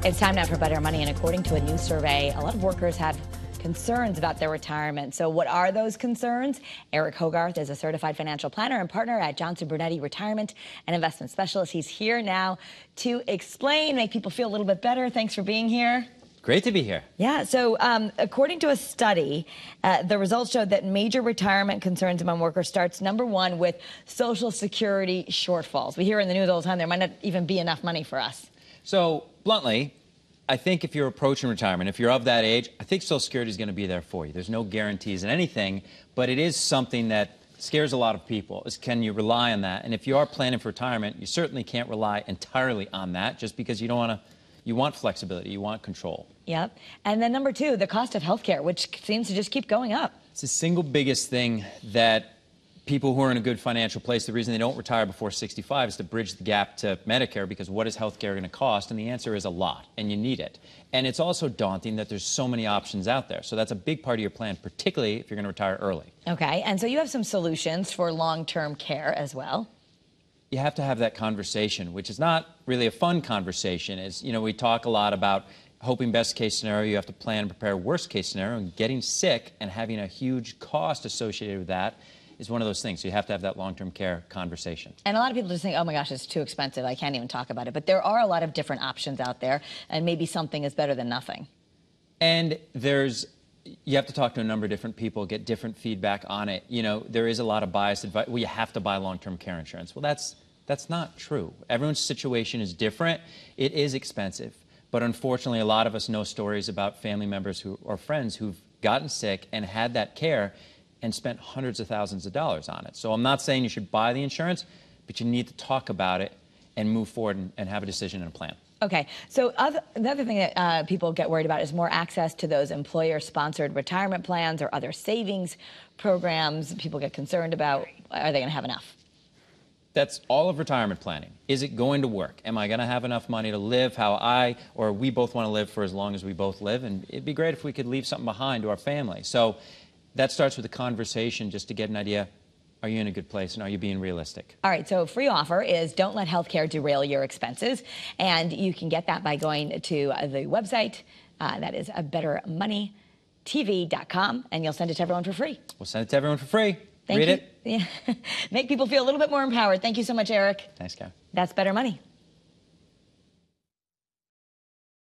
It's time now for Better Money, and according to a new survey, a lot of workers have concerns about their retirement. So what are those concerns? Eric Hogarth is a certified financial planner and partner at Johnson Brunetti Retirement and Investment Specialist. He's here now to explain, make people feel a little bit better. Thanks for being here. Great to be here. Yeah, so according to a study, the results showed that major retirement concerns among workers starts, number one, with Social Security shortfalls. We hear in the news all the time there might not even be enough money for us. So, bluntly, I think if you're approaching retirement, if you're of that age, I think Social Security is going to be there for you. There's no guarantees in anything, but it is something that scares a lot of people, is can you rely on that? And if you are planning for retirement, you certainly can't rely entirely on that just because you don't want to. You want flexibility, you want control. Yep. And then number two, the cost of health care, which seems to just keep going up. It's the single biggest thing that people who are in a good financial place, the reason they don't retire before 65 is to bridge the gap to Medicare, because what is health care going to cost? And the answer is a lot, and you need it. And it's also daunting that there's so many options out there. So that's a big part of your plan, particularly if you're going to retire early. Okay. And so you have some solutions for long-term care as well. You have to have that conversation, which is not really a fun conversation. As you know, we talk a lot about hoping best case scenario. You have to plan and prepare worst case scenario, and getting sick and having a huge cost associated with that is one of those things. So you have to have that long-term care conversation. And a lot of people just think, oh my gosh, it's too expensive, I can't even talk about it. But there are a lot of different options out there, and maybe something is better than nothing. And you have to talk to a number of different people, get different feedback on it. You know, there is a lot of biased advice. Well, you have to buy long-term care insurance. Well, that's not true. Everyone's situation is different. It is expensive. But unfortunately, a lot of us know stories about family members or friends who've gotten sick and had that care and spent hundreds of thousands of dollars on it. So I'm not saying you should buy the insurance, but you need to talk about it and move forward and have a decision and a plan. Okay, so the other thing that people get worried about is more access to those employer-sponsored retirement plans or other savings programs. People get concerned about, are they going to have enough? That's all of retirement planning. Is it going to work? Am I going to have enough money to live how we both want to live for as long as we both live? And it'd be great if we could leave something behind to our family. So that starts with a conversation just to get an idea. Are you in a good place, and are you being realistic? All right, so a free offer is don't let healthcare derail your expenses. And you can get that by going to the website. That is bettermoneytv.com, and you'll send it to everyone for free. We'll send it to everyone for free. Read it. Yeah. Make people feel a little bit more empowered. Thank you so much, Eric. Thanks, Karen. That's Better Money.